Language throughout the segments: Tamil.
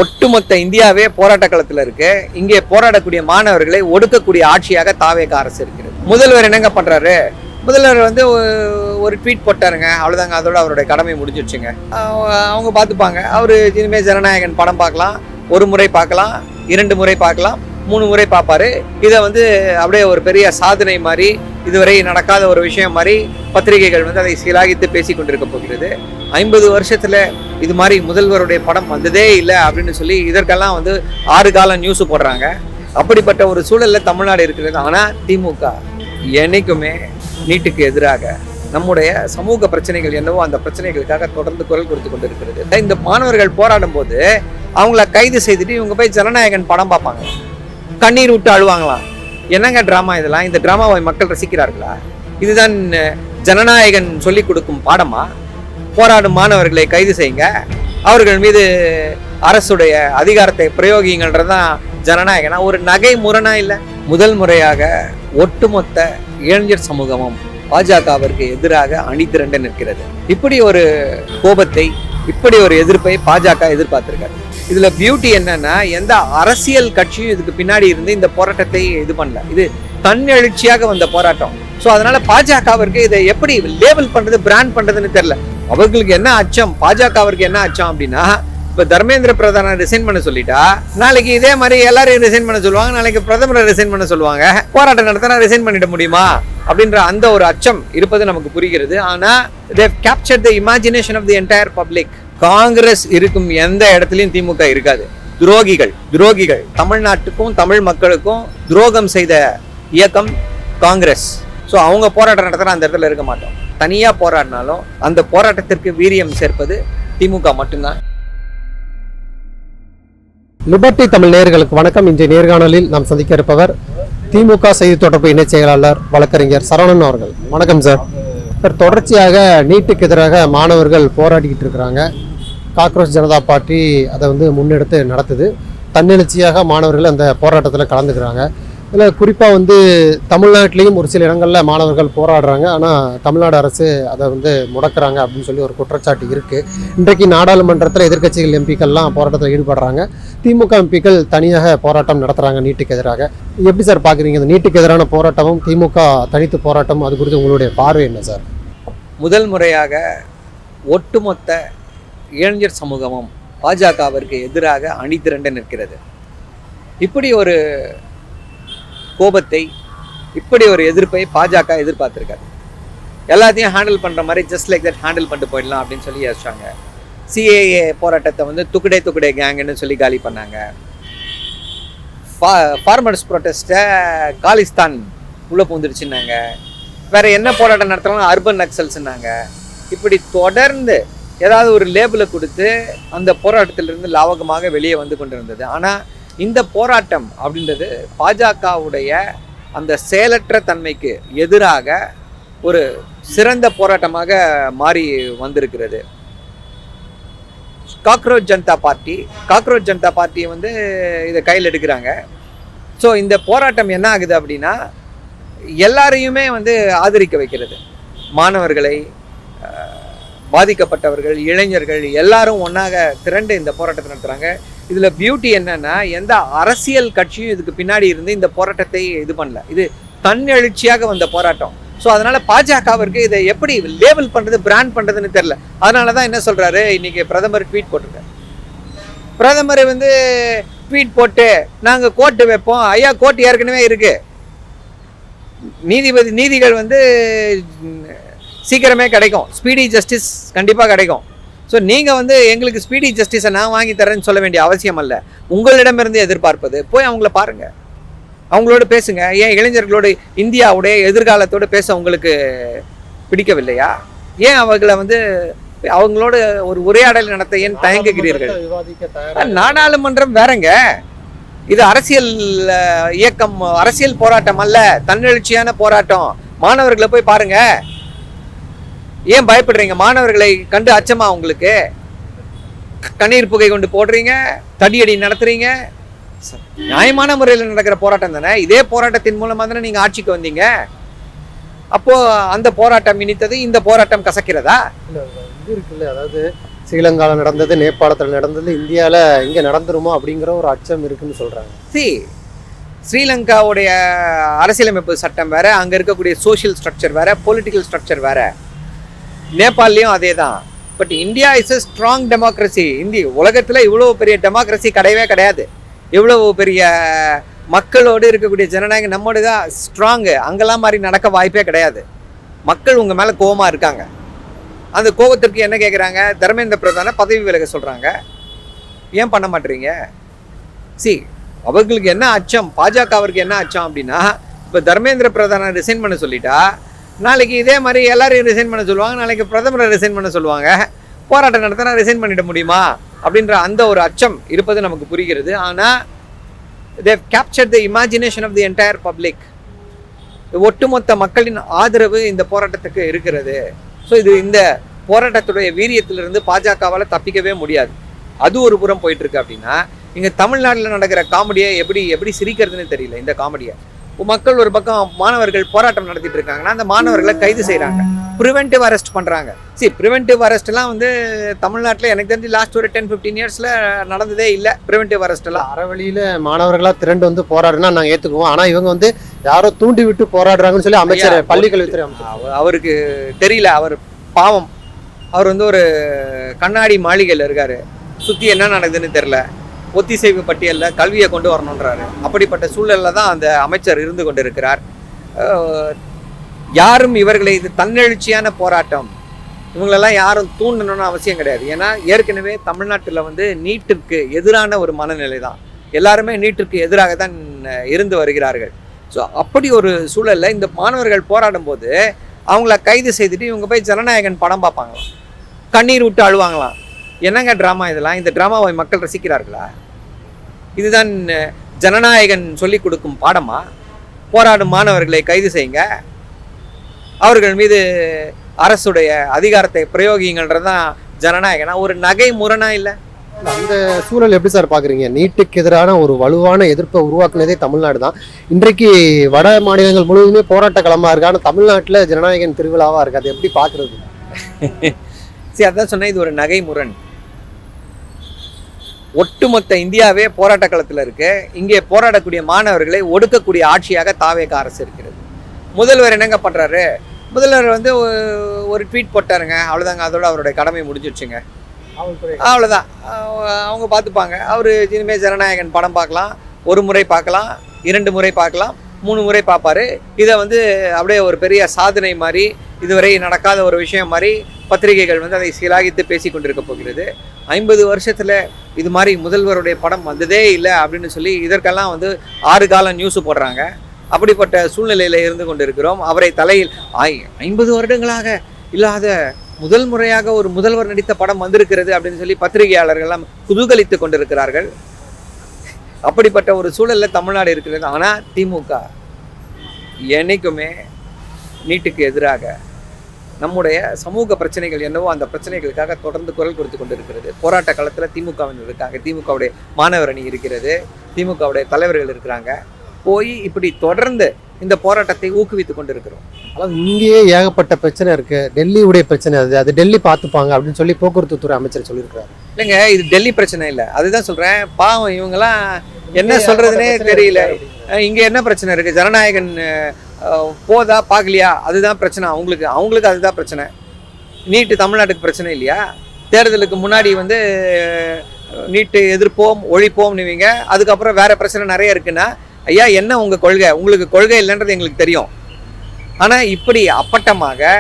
ஒட்டுமொத்த இந்தியாவே போராட்ட களத்தில் இருக்கு. இங்கே போராடக்கூடிய மாணவர்களை ஒடுக்கக்கூடிய ஆட்சியாக தாவேக அரசு இருக்கிறது. முதல்வர் என்னங்க பண்றாரு? முதல்வர் வந்து ஒரு ட்வீட் போட்டாருங்க, அவ்வளோதாங்க, அதோட அவருடைய கடமை முடிஞ்சிடுச்சுங்க. அவங்க பார்த்துப்பாங்க. அவர் இனிமேல் ஜனநாயகன் படம் பார்க்கலாம், ஒரு முறை பார்க்கலாம், 2 முறை பார்க்கலாம், 3 முறை பார்ப்பாரு. இதை வந்து அப்படியே ஒரு பெரிய சாதனை மாதிரி, இதுவரை நடக்காத ஒரு விஷயம் மாதிரி பத்திரிகைகள் வந்து அதை சிலாகித்து பேசி கொண்டிருக்க போகிறது. 50 வருஷத்துல இது மாதிரி முதல்வருடைய படம் வந்ததே இல்லை அப்படின்னு சொல்லி இதற்கெல்லாம் வந்து 6 காலம் நியூஸ் போடுறாங்க. அப்படிப்பட்ட ஒரு சூழல்ல தமிழ்நாடு இருக்கிறது. ஆனா திமுக என்னைக்குமே நீட்டுக்கு எதிராக நம்முடைய சமூக பிரச்சனைகள் என்னவோ அந்த பிரச்சனைகளுக்காக தொடர்ந்து குரல் கொடுத்து கொண்டிருக்கிறது. இந்த மாணவர்கள் போராடும் போது அவங்கள கைது செய்துட்டு இவங்க போய் ஜனநாயகன் படம் பார்ப்பாங்க, கண்ணீர் விட்டு அழுவாங்களாம். என்னங்க டிராமா இதெல்லாம்? இந்த டிராமாவை மக்கள் ரசிக்கிறார்களா? இதுதான் ஜனநாயகன் சொல்லிக் கொடுக்கும் பாடமா? போராடும் மாணவர்களை கைது செய்யுங்க, அவர்கள் மீது அரசுடைய அதிகாரத்தை பிரயோகிங்கன்றதான் ஜனநாயகனா? ஒரு நகை முரணா இல்லை? முதல் முறையாக ஒட்டுமொத்த இளைஞர் சமூகமும் பாஜகவிற்கு எதிராக அணிதிரண்டு நிற்கிறது. இப்படி ஒரு கோபத்தை, இப்படி ஒரு எதிர்ப்பை பாஜக எதிர்பார்த்திருக்காரு. இதுல பியூட்டி என்னன்னா, எந்த அரசியல் கட்சியும் இதுக்கு பின்னாடி இருந்து இந்த போராட்டத்தை இது பண்ணல. இது தன்னெழுச்சியாக வந்த போராட்டம். ஸோ அதனால பாஜகவிற்கு இதை எப்படி லேபிள் பண்றது, பிராண்ட் பண்றதுன்னு தெரியல. அவர்களுக்கு என்ன அச்சம், பாஜகவிற்கு என்ன அச்சம் அப்படின்னா, இப்ப தர்மேந்திர பிரதானை ரிசைன் பண்ண சொல்லிட்டா நாளைக்கு இதே மாதிரி எல்லாரையும் ரிசைன் பண்ண சொல்லுவாங்க, நாளைக்கு பிரதமரை ரிசைன் பண்ண சொல்லுவாங்க. போராட்டம் நடத்தினா ரிசைன் பண்ணிட முடியுமா அப்படின்ற அந்த ஒரு அச்சம் இருப்பது நமக்கு புரிகிறது. ஆனா they have captured the imagination of the entire public. Congress இருக்கும் எந்த இடத்துலயும் திமுக இருக்காது. துரோகிகள் தமிழ்நாட்டுக்கும் தமிழ் மக்களுக்கும் துரோகம் செய்த இயக்கம் காங்கிரஸ். ஸோ அவங்க போராட்டம் நடத்தினா அந்த இடத்துல இருக்க மாட்டோம். தனியா போராடினாலும் அந்த போராட்டத்திற்கு வீரியம் சேர்ப்பது திமுக மட்டும்தான். லிபர்டி தமிழ் நேயர்களுக்கு வணக்கம். இன்றைய நேர்காணலில் நாம் சந்திக்க இருப்பவர் திமுக செய்தி தொடர்பு இணைச் செயலாளர் வழக்கறிஞர் சரவணன் அவர்கள். வணக்கம் சார். சார், தொடர்ச்சியாக நீட்டுக்கு எதிராக மாணவர்கள் போராடிக்கிட்டு இருக்கிறாங்க. காக்ரோச் ஜனதா பார்ட்டி அதை வந்து முன்னெடுத்து நடத்துது. தன்னெழுச்சியாக மாணவர்கள் அந்த போராட்டத்தில் கலந்துக்கிறாங்க. இதில் குறிப்பாக வந்து தமிழ்நாட்டிலையும் ஒரு சில இடங்களில் மாணவர்கள் போராடுறாங்க. ஆனால் தமிழ்நாடு அரசு அதை வந்து முடக்கிறாங்க அப்படின்னு சொல்லி ஒரு குற்றச்சாட்டு இருக்குது. இன்றைக்கு நாடாளுமன்றத்தில் எதிர்க்கட்சிகள் எம்பிக்கள்லாம் போராட்டத்தில் ஈடுபடுறாங்க. திமுக எம்பிக்கள் தனியாக போராட்டம் நடத்துகிறாங்க நீட்டுக்கு எதிராக. எப்படி சார் பார்க்குறீங்க இந்த நீட்டுக்கு எதிரான போராட்டமும் திமுக தனித்து போராட்டம், அது குறித்து உங்களுடைய பார்வை என்ன சார்? முதல் முறையாக ஒட்டுமொத்த இளைஞர் சமூகமும் பாஜகவிற்கு எதிராக அணிதிரண்டு நிற்கிறது. இப்படி ஒரு கோபத்தை, இப்படி ஒரு எதிர்ப்பை பாஜக எதிர்பார்த்திருக்காரு. எல்லாத்தையும் ஹேண்டில் பண்ணுற மாதிரி ஜஸ்ட் லைக் தட் ஹேண்டில் பண்ணிட்டு போயிடலாம் அப்படின்னு சொல்லி யோசிச்சாங்க. சிஏஏ போராட்டத்தை வந்து துக்குடே கேங்குன்னு சொல்லி காலி பண்ணாங்க. ஃபார்மர்ஸ் ப்ரொட்டஸ்ட்டை காலிஸ்தான் உள்ளே பூந்துடுச்சுன்னாங்க. வேற என்ன போராட்டம் நடத்தலாம், அர்பன் நக்சல்ஸ்னாங்க. இப்படி தொடர்ந்து ஏதாவது ஒரு லேபிளை கொடுத்து அந்த போராட்டத்திலிருந்து லாவகமாக வெளியே வந்து கொண்டிருந்தது. ஆனால் இந்த போராட்டம் அப்படின்றது பாஜகவுடைய அந்த செயலற்ற தன்மைக்கு எதிராக ஒரு சிறந்த போராட்டமாக மாறி வந்திருக்கிறது. காக்ரோச் ஜனதா பார்ட்டி வந்து இதை கையில் எடுக்கிறாங்க. ஸோ இந்த போராட்டம் என்ன ஆகுது அப்படின்னா, எல்லாரையுமே வந்து ஆதரிக்க வைக்கிறது. மாணவர்களை, பாதிக்கப்பட்டவர்கள், இளைஞர்கள் எல்லாரும் ஒன்றாக திரண்டு இந்த போராட்டத்தை நடத்துகிறாங்க. இதில் பியூட்டி என்னன்னா, எந்த அரசியல் கட்சியும் இதுக்கு பின்னாடி இருந்து இந்த போராட்டத்தை இது பண்ணல. இது தன்னெழுச்சியாக வந்த போராட்டம். ஸோ அதனால பாஜகவிற்கு இதை எப்படி லேபிள் பண்ணுறது, பிராண்ட் பண்ணுறதுன்னு தெரியல. அதனால தான் என்ன சொல்கிறாரு, இன்னைக்கு பிரதமர் ட்வீட் போட்டிருக்காரு. பிரதமர் வந்து ட்வீட் போட்டு நாங்கள் கோர்ட்டு வைப்போம். ஐயா, கோர்ட்டு ஏற்கனவே இருக்கு. நீதிகள் வந்து சீக்கிரமே கிடைக்கும். ஸ்பீடி ஜஸ்டிஸ் கண்டிப்பாக கிடைக்கும். ஸோ நீங்கள் வந்து எங்களுக்கு ஸ்பீடி ஜஸ்டிஸை நான் வாங்கி தரேன்னு சொல்ல வேண்டிய அவசியம் அல்ல. உங்களிடமிருந்து எதிர்பார்ப்பது, போய் அவங்கள பாருங்கள், அவங்களோட பேசுங்க. ஏன் இளைஞர்களோடு, இந்தியாவுடைய எதிர்காலத்தோடு பேச உங்களுக்கு பிடிக்கவில்லையா? ஏன் அவர்களை வந்து அவங்களோட ஒரு உரையாடல் நடத்த ஏன் தயங்குகிறீர்கள்? நாடாளுமன்றம் வேறங்க, இது அரசியல் இயக்கம், அரசியல் போராட்டம் அல்ல, தன்னெழுச்சியான போராட்டம். மாணவர்களை போய் பாருங்க. ஏன் பயப்படுறீங்க? மாணவர்களை கண்டு அச்சமா உங்களுக்கு? கண்ணீர் புகை கொண்டு போடுறீங்க, தடியடி நடத்துறீங்க. நியாயமான முறையில் நடக்கிற போராட்டம் தானே. இதே போராட்டத்தின் மூலமா தானே நீங்க ஆட்சிக்கு வந்தீங்க. அப்போ அந்த போராட்டம் இனித்தது, இந்த போராட்டம் கசக்கிறதா? இது இருக்குல்ல, அதாவது ஸ்ரீலங்காவில் நடந்தது, நேபாளத்தில் நடந்தது, இந்தியாவில் இங்கே நடந்துருமோ அப்படிங்கிற ஒரு அச்சம் இருக்குன்னு சொல்கிறாங்க. ஸ்ரீலங்காவுடைய அரசியலமைப்பு சட்டம் வேற, அங்கே இருக்கக்கூடிய சோஷியல் ஸ்ட்ரக்சர் வேற, பொலிட்டிக்கல் ஸ்ட்ரக்சர் வேற. நேபாளிலையும் அதே தான். But India is a strong democracy. உலகத்தில் இவ்வளோ பெரிய டெமோக்ரஸி கிடையவே கிடையாது. இவ்வளவு பெரிய மக்களோடு இருக்கக்கூடிய ஜனநாயகம் நம்மோடு தான் ஸ்ட்ராங்கு. அங்கெல்லாம் மாதிரி நடக்க வாய்ப்பே கிடையாது. மக்கள் உங்கள் மேலே கோபமாக இருக்காங்க. அந்த கோபத்திற்கு என்ன கேட்குறாங்க? தர்மேந்திர பிரதானை பதவி விலக சொல்கிறாங்க. ஏன் பண்ண மாட்டேறீங்க? அவர்களுக்கு என்ன அச்சம், பாஜகவிற்கு என்ன அச்சம் அப்படின்னா, இப்போ தர்மேந்திர பிரதானை ரிசைன் பண்ண சொல்லிட்டா நாளைக்கு இதே மாதிரி எல்லாரையும் ரிசைன் பண்ண சொல்லுவாங்க, நாளைக்கு பிரதமரை ரிசைன் பண்ண சொல்லுவாங்க. போராட்டம் நடத்தினா ரிசைன் பண்ணிட முடியுமா அப்படின்ற அந்த ஒரு அச்சம் இருப்பது நமக்கு புரிகிறது. ஆனால் they've captured the imagination of the entire public. ஒட்டுமொத்த மக்களின் ஆதரவு இந்த போராட்டத்துக்கு இருக்கிறது. ஸோ இந்த போராட்டத்துடைய வீரியத்திலிருந்து பாஜகவால் தப்பிக்கவே முடியாது. அது ஒரு புறம் போயிட்டு இருக்கு. அப்படின்னா இங்கே தமிழ்நாட்டில் நடக்கிற காமெடியை எப்படி சிரிக்கிறதுன்னு தெரியல. இந்த காமெடியை மக்கள் ஒரு பக்கம் மாணவர்கள் போராட்டம் நடத்திட்டு இருக்காங்கன்னா அந்த மாணவர்களை கைது செய்கிறாங்க, ப்ரிவென்டிவ் அரெஸ்ட் பண்ணுறாங்க. ப்ரிவென்டிவ் அரெஸ்ட்லாம் தமிழ்நாட்டில் எனக்கு தெரிஞ்சு லாஸ்ட் ஒரு 10-15 இயர்ஸில் நடந்ததே இல்லை. ப்ரிவென்டிவ் அரெஸ்ட்லாம் அறவழியில் மாணவர்களாக திரண்டு போராடுனா நாங்கள் ஏற்றுக்குவோம். ஆனால் இவங்க யாரோ தூண்டி விட்டு போராடுறாங்கன்னு சொல்லி அமைச்சர், பள்ளிக்கல்வித்துறை அமைச்சர் அவருக்கு தெரியல. அவர் பாவம், அவர் ஒரு கண்ணாடி மாளிகையில் இருக்கார். சுற்றி என்ன நடக்குதுன்னு தெரில. ஒத்திசைவு பட்டியலில் கல்வியை கொண்டு வரணுன்றாரு. அப்படிப்பட்ட சூழலில் தான் அந்த அமைச்சர் இருந்து கொண்டு இருக்கிறார். யாரும் இவர்களை இது தன்னெழுச்சியான போராட்டம், இவங்களெல்லாம் யாரும் தூண்டணும்னு அவசியம் கிடையாது. ஏன்னா ஏற்கனவே தமிழ்நாட்டில் நீட்டிற்கு எதிரான ஒரு மனநிலை தான். எல்லாருமே நீட்டிற்கு எதிராக தான் இருந்து வருகிறார்கள். ஸோ அப்படி ஒரு சூழலில் இந்த மாணவர்கள் போராடும் போது அவங்கள கைது செய்துட்டு இவங்க போய் ஜனநாயகன் படம் பார்ப்பாங்களாம், கண்ணீர் விட்டு அழுவாங்களாம். என்னங்க ட்ராமா இதெல்லாம்? இந்த ட்ராமாவை மக்கள் ரசிக்கிறார்களா? இதுதான் ஜனநாயகன் சொல்லிக் கொடுக்கும் பாடமா? போராடும் மாணவர்களை கைது செய்யுங்க, அவர்கள் மீது அரசுடைய அதிகாரத்தை பிரயோகிங்கன்றதான் ஜனநாயகனா? ஒரு நகை முரணா இல்லை? அந்த சூழல் எப்படி சார் பார்க்குறீங்க? நீட்டுக்கு எதிரான ஒரு வலுவான எதிர்ப்பை உருவாக்குனதே தமிழ்நாடு தான். இன்றைக்கு வட மாநிலங்கள் முழுவதுமே போராட்ட களமாக இருக்கு. ஆனால் தமிழ்நாட்டில் ஜனநாயகன் திருவிழாவாக இருக்குது. அது எப்படி பார்க்குறது? அதான் சொன்னேன், இது ஒரு நகை முரண். ஒட்டுமொத்த இந்தியாவே போராட்ட களத்தில் இருக்கு. இங்கே போராடக்கூடிய மாணவர்களை ஒடுக்கக்கூடிய ஆட்சியாக தாவேக அரசு இருக்கிறது. முதல்வர் என்னங்க பண்ணுறாரு? முதல்வர் ஒரு ட்வீட் போட்டாருங்க, அவ்வளோதாங்க. அதோட அவருடைய கடமை முடிஞ்சிடுச்சுங்க, அவ்வளோதான். அவங்க பார்த்துப்பாங்க. அவர் இனிமேல் ஜனநாயகன் படம் பார்க்கலாம், ஒரு முறை பார்க்கலாம், 2 முறை பார்க்கலாம், 3 முறை பார்ப்பாரு. இதை அப்படியே ஒரு பெரிய சாதனை மாதிரி, இதுவரை நடக்காத ஒரு விஷயம் மாதிரி பத்திரிகைகள் அதை சிலாகித்து பேசி கொண்டிருக்க போகிறது. 50 வருஷத்தில் இது மாதிரி முதல்வருடைய படம் வந்ததே இல்லை அப்படின்னு சொல்லி இதற்கெல்லாம் 6 காலம் நியூஸு போடுறாங்க. அப்படிப்பட்ட சூழ்நிலையில் இருந்து கொண்டு இருக்கிறோம். அவரை தலையில் 50 வருடங்களாக இல்லாத முதல் முறையாக ஒரு முதல்வர் நடித்த படம் வந்திருக்கிறது அப்படின்னு சொல்லி பத்திரிகையாளர்கள்லாம் குதூகலித்து கொண்டிருக்கிறார்கள். அப்படிப்பட்ட ஒரு சூழலில் தமிழ்நாடு இருக்கிறது. ஆனால் திமுக என்னைக்குமே நீட்டுக்கு எதிராக நம்முடைய சமூக பிரச்சனைகள் என்னவோ அந்த பிரச்சனைகளுக்காக தொடர்ந்து குரல் கொடுத்து கொண்டிருக்கிறது. போராட்ட காலத்தில் திமுகவினர் இருக்காங்க, திமுகவுடைய மாணவர் அணி இருக்கிறது, திமுகவுடைய தலைவர்கள் இருக்கிறாங்க. போய் இப்படி தொடர்ந்து இந்த போராட்டத்தை ஊக்குவித்து கொண்டு இருக்கிறோம். அதாவது இங்கேயே ஏகப்பட்ட பிரச்சனை இருக்கு. டெல்லியுடைய பிரச்சனை அது டெல்லி பார்த்துப்பாங்க அப்படின்னு சொல்லி போக்குவரத்து துறை அமைச்சர் சொல்லியிருக்காரு. இல்லைங்க, இது டெல்லி பிரச்சனை இல்லை. அதுதான் சொல்றேன், பாவம் இவங்கெல்லாம் என்ன சொல்றதுனே தெரியல. இங்க என்ன பிரச்சனை இருக்கு? ஜனநாயகன் போதா பார்க்கலையா? அதுதான் பிரச்சனை அவங்களுக்கு அதுதான் பிரச்சனை. நீட்டு தமிழ்நாட்டுக்கு பிரச்சனை இல்லையா? தேர்தலுக்கு முன்னாடி நீட்டு எதிர்ப்போம் ஒழிப்போம் நீங்க, அதுக்கப்புறம் வேற பிரச்சனை நிறைய இருக்குன்னா, ஐயா என்ன உங்க கொள்கை? உங்களுக்கு கொள்கை இல்லைன்றது எங்களுக்கு தெரியும். ஆனால் இப்படி அப்பட்டமாக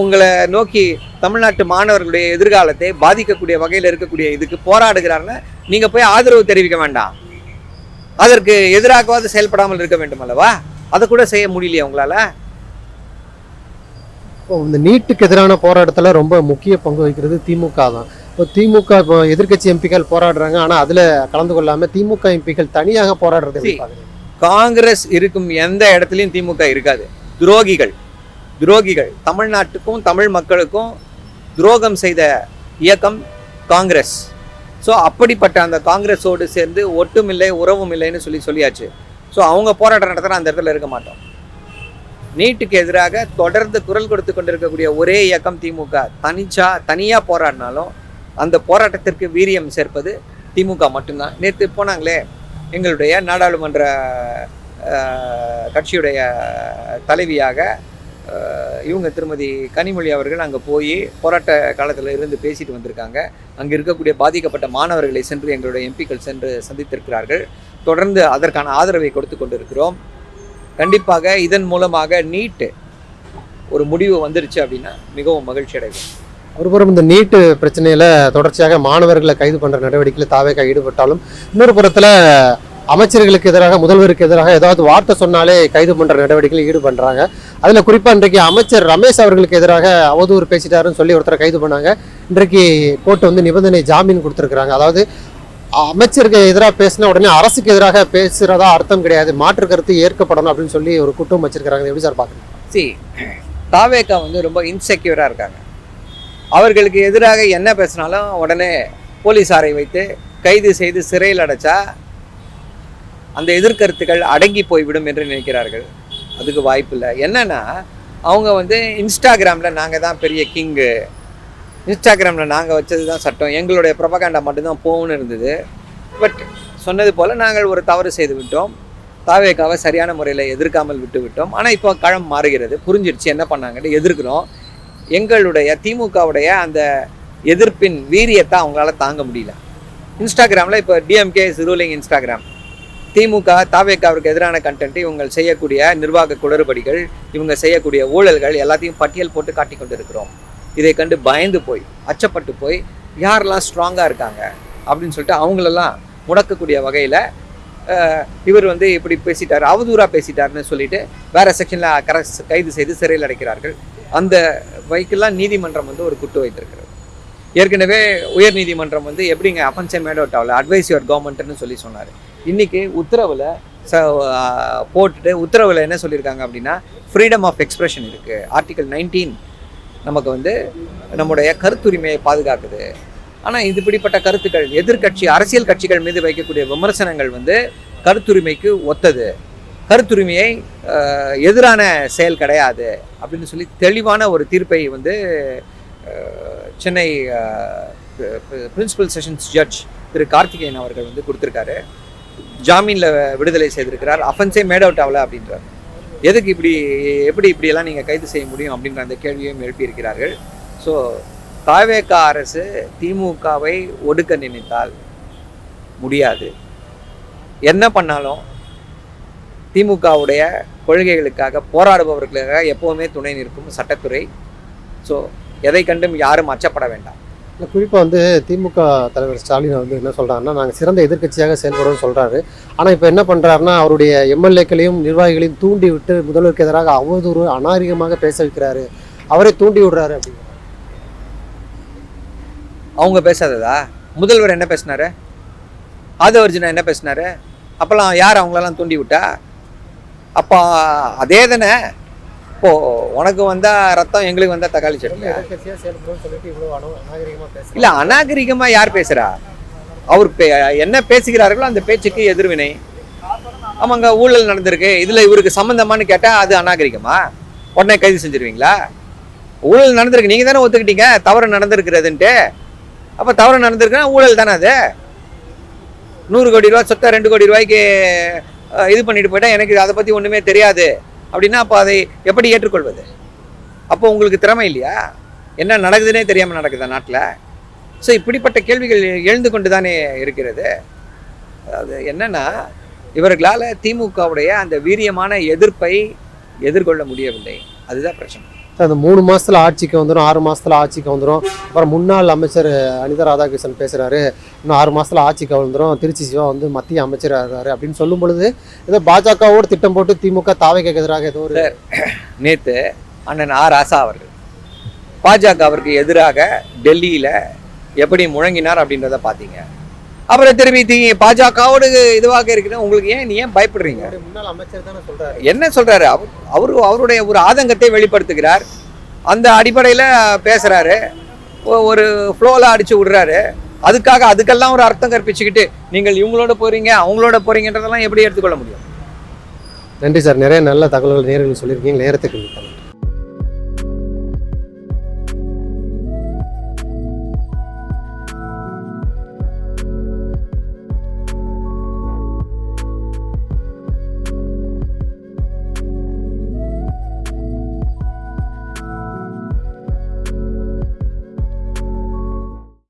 உங்களை நோக்கி தமிழ்நாட்டு மாணவர்களுடைய எதிர்காலத்தை பாதிக்கக்கூடிய வகையில் இருக்கக்கூடிய இதுக்கு போராடுகிறாருன்னா நீங்கள் போய் ஆதரவு தெரிவிக்க வேண்டாம். அதற்கு எதிராகவாது செயல்படாமல் இருக்க வேண்டும் அல்லவா? அதை கூட செய்ய முடியலையா உங்களால்? இந்த நீட்டுக்கு எதிரான போராட்டத்தில் ரொம்ப முக்கிய பங்கு வகிக்கிறது திமுக தான். இப்போ திமுக இப்போ எதிர்கட்சி எம்பிக்கள் போராடுறாங்க, ஆனால் அதில் கலந்து கொள்ளாமல் திமுக எம்பிக்கள் தனியாக போராடுறது. காங்கிரஸ் இருக்கும் எந்த இடத்துலையும் திமுக இருக்காது. துரோகிகள் தமிழ்நாட்டுக்கும் தமிழ் மக்களுக்கும் துரோகம் செய்த இயக்கம் காங்கிரஸ். ஸோ அப்படிப்பட்ட அந்த காங்கிரஸோடு சேர்ந்து ஒட்டும் இல்லை உறவும் இல்லைன்னு சொல்லியாச்சு. ஸோ அவங்க போராட்டம் நடத்துகிற அந்த இடத்துல இருக்க மாட்டோம். நீட்டுக்கு எதிராக தொடர்ந்து குரல் கொடுத்து கொண்டிருக்கக்கூடிய ஒரே இயக்கம் திமுக. தனியாக போராடினாலும் அந்த போராட்டத்திற்கு வீரியம் சேர்ப்பது திமுக மட்டும்தான். நேற்று போனாங்களே எங்களுடைய நாடாளுமன்ற கட்சியுடைய தலைவியாக இவங்க திருமதி கனிமொழி அவர்கள் அங்கே போய் போராட்ட காலத்தில் இருந்து பேசிட்டு வந்திருக்காங்க. அங்கே இருக்கக்கூடிய பாதிக்கப்பட்ட மாணவர்களை சென்று எங்களுடைய எம்பிக்கள் சென்று சந்தித்திருக்கிறார்கள். தொடர்ந்து அதற்கான ஆதரவை கொடுத்து கொண்டிருக்கிறோம். கண்டிப்பாக இதன் மூலமாக நீட்டு ஒரு முடிவு வந்துருச்சு அப்படின்னா மிகவும் மகிழ்ச்சி அடைவோம். ஒருபுறம் இந்த நீட்டு பிரச்சனையில தொடர்ச்சியாக மாணவர்களை கைது பண்ற நடவடிக்கையில் தாவேகா ஈடுபட்டாலும், இன்னொரு புறத்துல அமைச்சர்களுக்கு எதிராக, முதல்வருக்கு எதிராக ஏதாவது வார்த்தை சொன்னாலே கைது பண்ற நடவடிக்கையில் ஈடுபடுறாங்க. அதுல குறிப்பா இன்றைக்கு அமைச்சர் ரமேஷ் அவர்களுக்கு எதிராக அவதூறு பேசிட்டாருன்னு சொல்லி ஒருத்தரை கைது பண்ணாங்க. இன்றைக்கு கோர்ட் வந்து நிபந்தனை ஜாமீன் கொடுத்துருக்காங்க. அதாவது அமைச்சருக்கு எதிராக பேசின உடனே அரசுக்கு எதிராக பேசுறதா அர்த்தம் கிடையாது, மாற்று கருத்து ஏற்கப்படணும் அப்படின்னு சொல்லி ஒரு குற்றம் வச்சிருக்காங்க. எப்படி சார் பாக்குறீங்க? தாவேகா வந்து ரொம்ப இன்செக்யூரா இருக்காங்க. அவர்களுக்கு எதிராக என்ன பேசினாலும் உடனே போலீஸாரை வைத்து கைது செய்து சிறையில் அடைச்சா அந்த எதிர்கருத்துக்கள் அடங்கி போய்விடும் என்று நினைக்கிறார்கள். அதுக்கு வாய்ப்பு இல்லை. என்னன்னா அவங்க வந்து இன்ஸ்டாகிராமில் நாங்கள் தான் பெரிய கிங்கு, இன்ஸ்டாகிராமில் நாங்கள் வச்சது தான் சட்டம், எங்களுடைய ப்ரொபகண்டா மட்டும்தான் போகணும்னு இருந்தது. பட் சொன்னது போல் நாங்கள் ஒரு தவறு செய்து விட்டோம். தாவேகாவை சரியான முறையில் எதிர்க்காமல் விட்டு விட்டோம். ஆனால் இப்போ களம் மாறுகிறது, புரிஞ்சிருச்சு என்ன பண்ணாங்கன்னு எதிர்க்கிறோம். எங்களுடைய திமுகவுடைய அந்த எதிர்ப்பின் வீரியத்தை அவங்களால தாங்க முடியல. இன்ஸ்டாகிராமில் இப்போ டிஎம்கே இஸ் ரூலிங் இன்ஸ்டாகிராம். திமுக தாவேகாவிற்கு எதிரான கண்டென்ட், இவங்க செய்யக்கூடிய நிர்வாக குளறுபடிகள், இவங்க செய்யக்கூடிய ஊழல்கள் எல்லாத்தையும் பட்டியல் போட்டு காட்டி கொண்டு இருக்கிறோம். இதை கண்டு பயந்து போய் அச்சப்பட்டு போய் யாரெல்லாம் ஸ்ட்ராங்காக இருக்காங்க அப்படின்னு சொல்லிட்டு அவங்களெல்லாம் முடக்கக்கூடிய வகையில் இவர் வந்து இப்படி பேசிட்டார், அவதூறாக பேசிட்டார்னு சொல்லிட்டு வேறு செக்ஷனில் கைது செய்து சிறையில் அடைக்கிறார்கள். அந்த வைக்கெல்லாம் நீதிமன்றம் வந்து ஒரு குட்டு வைத்திருக்கிறது. ஏற்கனவே உயர் நீதிமன்றம் வந்து எப்படிங்க அஃபென்ஸே மேட் அவுட் ஆகல, அட்வைஸ் யுவர் கவர்மெண்ட்னு சொல்லி சொன்னார். இன்றைக்கி உத்தரவில் போட்டுட்டு உத்தரவில் என்ன சொல்லியிருக்காங்க அப்படின்னா ஃப்ரீடம் ஆஃப் எக்ஸ்பிரஷன் இருக்குது. ஆர்டிகல் 19 நமக்கு வந்து நம்முடைய கருத்துரிமையை பாதுகாக்குது. ஆனால் இப்படிப்பட்ட கருத்துக்கள் எதிர்கட்சி அரசியல் கட்சிகள் மீது வைக்கக்கூடிய விமர்சனங்கள் வந்து கருத்துரிமைக்கு ஒத்தது, கருத்துரிமையை எதிரான செயல் கிடையாது அப்படின்னு சொல்லி தெளிவான ஒரு தீர்ப்பை வந்து சென்னை பிரின்சிபல் செஷன்ஸ் ஜட்ஜ் திரு கார்த்திகேயன் அவர்கள் வந்து கொடுத்துருக்காரு. ஜாமீனில் விடுதலை செய்திருக்கிறார். அஃபென்ஸே மேட் அவுட் ஆகலை அப்படின்றார். எதுக்கு இப்படியெல்லாம் நீங்கள் கைது செய்ய முடியும் அப்படின்ற அந்த கேள்வியும் எழுப்பியிருக்கிறார்கள். ஸோ தாவேகா அரசு திமுகவை ஒடுக்க நினைத்தால் முடியாது. என்ன பண்ணாலும் திமுகவுடைய கொள்கைகளுக்காக போராடுபவர்களுக்காக எப்போவுமே துணை நிற்கும் சட்டத்துறை. ஸோ எதை கண்டும் யாரும் அச்சப்பட வேண்டாம். இல்லை, குறிப்பாக வந்து திமுக தலைவர் ஸ்டாலின் வந்து என்ன சொல்கிறாருன்னா, நாங்கள் சிறந்த எதிர்க்கட்சியாக செயல்படுவோம்னு சொல்கிறாரு. ஆனால் இப்போ என்ன பண்ணுறாருன்னா, அவருடைய எம்எல்ஏக்களையும் நிர்வாகிகளையும் தூண்டி விட்டு முதல்வருக்கு எதிராக அவதூறு அநாகரிகமாக பேச வைக்கிறாரு, அவரை தூண்டி விடுறாரு அப்படிங்கிற. அவங்க பேசாததா? முதல்வர் என்ன பேசினாரு? ஆதவர்ஜுனா என்ன பேசினாரு? அப்போல்லாம் யார் அவங்களெல்லாம் தூண்டி விட்டா? அப்போ அதே தானே. இப்போது உனக்கு வந்தால் ரத்தம், எங்களுக்கு வந்தால் தக்காளி சட்னி. இல்லை, அநாகரிகமாக யார் பேசுகிறா? அவர் என்ன பேசுகிறார்களோ அந்த பேச்சுக்கு எதிர்வினை. ஆமாங்க, ஊழல் நடந்திருக்கு, இதில் இவருக்கு சம்மந்தமானு கேட்டால் அது அநாகரிகமா? உடனே கைது செஞ்சிருவீங்களா? ஊழல் நடந்திருக்கு, நீங்கள் தானே ஒத்துக்கிட்டீங்க தவறு நடந்திருக்கிறதுன்ட்டு. அப்போ தவறு நடந்திருக்குன்னா ஊழல் தானே அது. 100 கோடி ரூபா சொத்தை 2 கோடி ரூபாய்க்கு இது பண்ணிட்டு போயிட்டா எனக்கு அதை பற்றி ஒன்றுமே தெரியாது அப்படின்னா அப்போ அதை எப்படி ஏற்றுக்கொள்வது? அப்போ உங்களுக்கு திறமை இல்லையா? என்ன நடக்குதுன்னே தெரியாமல் நடக்குதா நாட்டில்? ஸோ இப்படிப்பட்ட கேள்விகள் எழுந்து கொண்டு தானே இருக்கிறது. அது என்னன்னா, இவர்களால் திமுகவுடைய அந்த வீரியமான எதிர்ப்பை எதிர்கொள்ள முடியவில்லை. அதுதான் பிரச்சனை. அந்த 3 மாதத்தில் ஆட்சிக்கு வந்துடும், 6 மாதத்தில் ஆட்சிக்கு வந்துடும். அப்புறம் முன்னாள் அமைச்சர் அனிதா ராதாகிருஷ்ணன் பேசுகிறாரு, இன்னும் 6 மாதத்தில் ஆட்சிக்கு வந்துடும், திருச்சி சிவா வந்து மத்திய அமைச்சராக இருக்காரு அப்படின்னு சொல்லும் பொழுது ஏதோ பாஜகவோடு திட்டம் போட்டு திமுக தாவேக்கு எதிராக ஏதோ ஒரு. நேற்று அண்ணன் ராசா அவர்கள் பாஜகவிற்கு எதிராக டெல்லியில் எப்படி முழங்கினார் அப்படின்றத பார்த்தீங்க. அப்புறம் திரும்பி பாஜகவோடு இதுவாக இருக்கிறது உங்களுக்கு ஏன் பயப்படுறீங்க? முன்னாள் அமைச்சர் தானே சொல்றாரு. என்ன சொல்றாரு? அவருடைய ஒரு ஆதங்கத்தை வெளிப்படுத்துகிறார். அந்த அடிப்படையில் பேசுறாரு, ஒரு ஃப்ளோவில் அடிச்சு விடுறாரு. அதுக்கெல்லாம் ஒரு அர்த்தம் கற்பிச்சுக்கிட்டு நீங்கள் இவங்களோட போறீங்க அவங்களோட போறீங்கன்றதெல்லாம் எப்படி எடுத்துக்கொள்ள முடியும்? நன்றி சார், நிறைய நல்ல தகவல்கள் நேயர்களுக்கு சொல்லியிருக்கீங்க. நேரத்துக்கு மிக்க நன்றி.